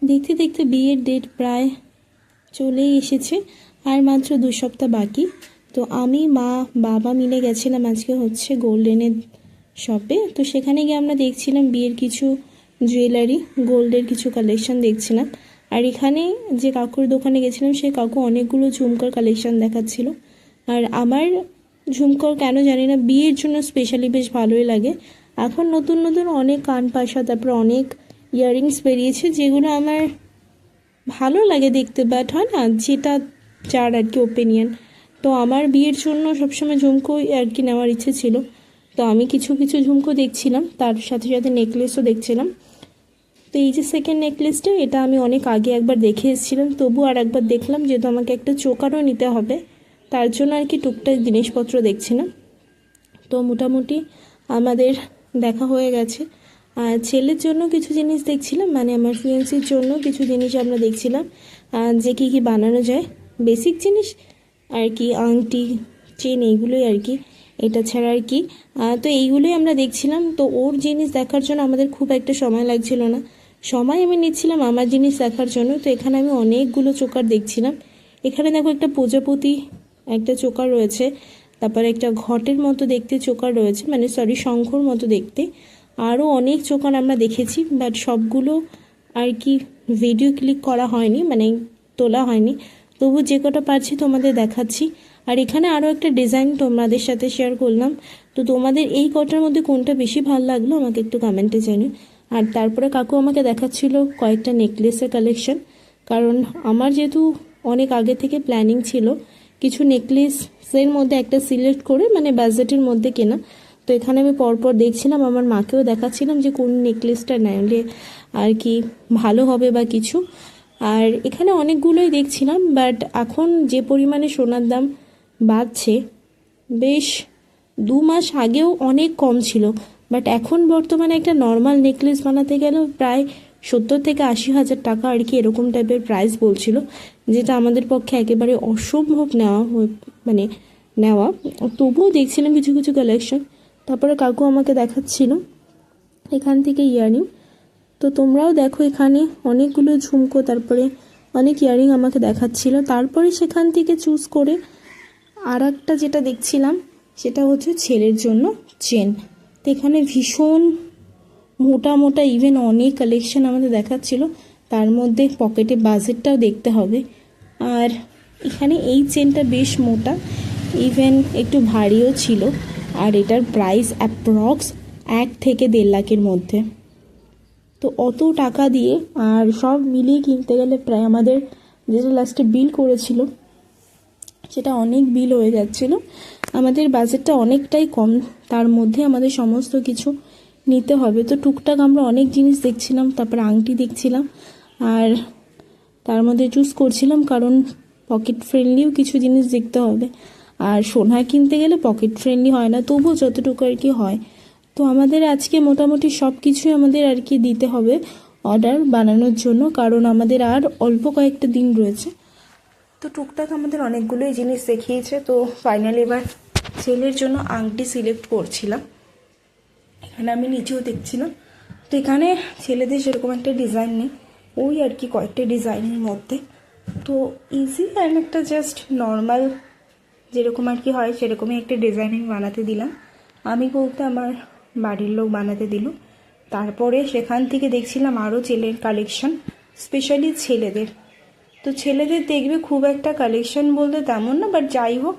দেখতে দেখতে বিয়ের ডেট প্রায় চলেই এসেছে, আর মাত্র 2 সপ্তাহ বাকি। তো আমি, মা, বাবা মিলে গেছিলাম আজকে হচ্ছে গোল্ডেনের শপে। তো সেখানে গিয়ে আমরা দেখছিলাম বিয়ের কিছু জুয়েলারি, গোল্ডের কিছু কালেকশন দেখছিলাম। আর এখানে যে কাকুর দোকানে গেছিলাম সেই কাকু অনেকগুলো ঝুমকার কালেকশন দেখাচ্ছিল। আর আমার ঝুমকো কেন জানি না বিয়ের জন্য স্পেশালি বেশ ভালোই লাগে। এখন নতুন নতুন অনেক কানপাশা, তারপর অনেক ইয়াররিংস বেরিয়েছে যেগুলো আমার ভালো লাগে দেখতে, বাট হয় না যেটা যার আর কি ওপিনিয়ন। তো আমার বিয়ের জন্য সবসময় ঝুমকোই আর কি নেওয়ার ইচ্ছে ছিল। তো আমি কিছু কিছু ঝুমকো দেখছিলাম, তার সাথে সাথে নেকলেসও দেখছিলাম। তো এই যে সেকেন্ড নেকলেসটা, এটা আমি অনেক আগে একবার দেখে এসেছিলাম, তবু আর একবার দেখলাম যেহেতু আমাকে একটা চোকারও নিতে হবে, তার জন্য আর কি টুকটাক জিনিসপত্র দেখছিলাম। তো মোটামুটি আমাদের দেখা হয়ে গেছে। আর ছেলের জন্য কিছু জিনিস দেখছিলাম, মানে আমার ফিয়ান্সির জন্য কিছু জিনিস আমরা দেখছিলাম যে কী কী বানানো যায়, বেসিক জিনিস আর কি, আংটি, চেন, এইগুলোই আর কি, এটা ছাড়া আর কি। তো এইগুলোই আমরা দেখছিলাম। তো ওর জিনিস দেখার জন্য আমাদের খুব একটা সময় লাগছিল না, সময় আমি নিচ্ছিলাম আমার জিনিস দেখার জন্য। তো এখানে আমি অনেকগুলো চোকার দেখছিলাম। এখানে দেখো একটা প্রজাপতি একটা চোকার রয়েছে, তারপরে একটা ঘটের মতো দেখতে চোকার রয়েছে, মানে সরি শঙ্খর মতো দেখতে। আরও অনেক চোকার আমরা দেখেছি, বাট সবগুলো আর কি ভিডিও ক্লিক করা হয়নি, মানে তোলা হয়নি। তবু যে কটা পারছি তোমাদের দেখাচ্ছি। আর এখানে আরও একটা ডিজাইন তোমাদের সাথে শেয়ার করলাম। তো তোমাদের এই কটার মধ্যে কোনটা বেশি ভালো লাগলো আমাকে একটু কমেন্টে জানিও। আর তারপরে কাকু আমাকে দেখাচ্ছিল কয়েকটা নেকলেসের কালেকশন, কারণ আমার যেহেতু অনেক আগে থেকে প্ল্যানিং ছিল কিছু নেকলেসের মধ্যে একটা সিলেক্ট করে, মানে বাজেটের মধ্যে কেনা। তো এখানে আমি পরপর দেখছিলাম, আমার মাকেও দেখাচ্ছিলাম যে কোন নেকলেসটা নিলে আর কি ভালো হবে বা কিছু। আর এখানে অনেকগুলোই দেখছিলাম, বাট এখন যে পরিমাণে সোনার দাম বাড়ছে, বেশ 2 মাস আগেও অনেক কম ছিল, বাট এখন বর্তমানে একটা নর্মাল নেকলেস বানাতে গেলেও প্রায় 70 থেকে 80 হাজার টাকা আর কি এরকম টাইপের প্রাইস বলছিল, যেটা আমাদের পক্ষে একেবারে অসম্ভব মানে নেওয়া। তবুও দেখছিলাম কিছু কিছু কালেকশন। তারপরে কাকু আমাকে দেখাচ্ছিল এখান থেকে ইয়াররিং। তো তোমরাও দেখো এখানে অনেকগুলো ঝুমকো, তারপরে অনেক ইয়াররিং আমাকে দেখাচ্ছিল। তারপরে সেখান থেকে চুজ করে আর একটা যেটা দেখছিলাম সেটা হচ্ছে ছেলের জন্য চেন। তো এখানে ভীষণ মোটা মোটা ইভেন অনেক কালেকশন আমাদের দেখাচ্ছিল, তার মধ্যে পকেটে বাজেটটাও দেখতে হবে। আর এখানে এই চেনটা বেশ মোটা, ইভেন একটু ভারীও ছিল, আর এটার প্রাইস অ্যাপ্রক্স 1 থেকে 1.5 লাখের মধ্যে। তো অত টাকা দিয়ে আর সব মিলিয়ে কিনতে গেলে প্রায় আমাদের যেটা লাস্টে বিল করেছিল সেটা অনেক বিল হয়ে যাচ্ছিল। আমাদের বাজেটটা অনেকটাই কম, তার মধ্যে আমাদের সমস্ত কিছু নিতে হবে। তো টুকটাক আমরা অনেক জিনিস দেখছিলাম, তারপর আংটি দেখছিলাম, আর তার মধ্যে চুজ করছিলাম, কারণ পকেট ফ্রেন্ডলিও কিছু জিনিস দেখতে হবে। আর সোনা কিনতে গেলে পকেট ফ্রেন্ডলি হয় না, তবুও যতটুকু আর কি হয়। তো আমাদের আজকে মোটামুটি সব কিছুই আমাদের আর কি দিতে হবে অর্ডার বানানোর জন্য, কারণ আমাদের আর অল্প কয়েকটা দিন রয়েছে। তো টুকটাক আমাদের অনেকগুলোই জিনিস দেখিয়েছে। তো ফাইনালি এবার ছেলের জন্য আংটি সিলেক্ট করছিলাম। এখানে আমি নিচেও দেখছিলাম। তো এখানে ছেলেদের সেরকম একটা ডিজাইন নেই, ওই আর কি কয়েকটা ডিজাইনের মধ্যে। তো ইজি অ্যান্ড একটা জাস্ট নর্মাল যেরকম আর কি হয় সেরকমই একটা ডিজাইনিং বানাতে দিলাম। আমি বলতে আমার বাড়ির লোক বানাতে দিল। তারপরে সেখান থেকে দেখছিলাম আরও ছেলের কালেকশন, স্পেশালি ছেলেদের। তো ছেলেদের দেখবে খুব একটা কালেকশন বলতে তেমন না, বাট যাই হোক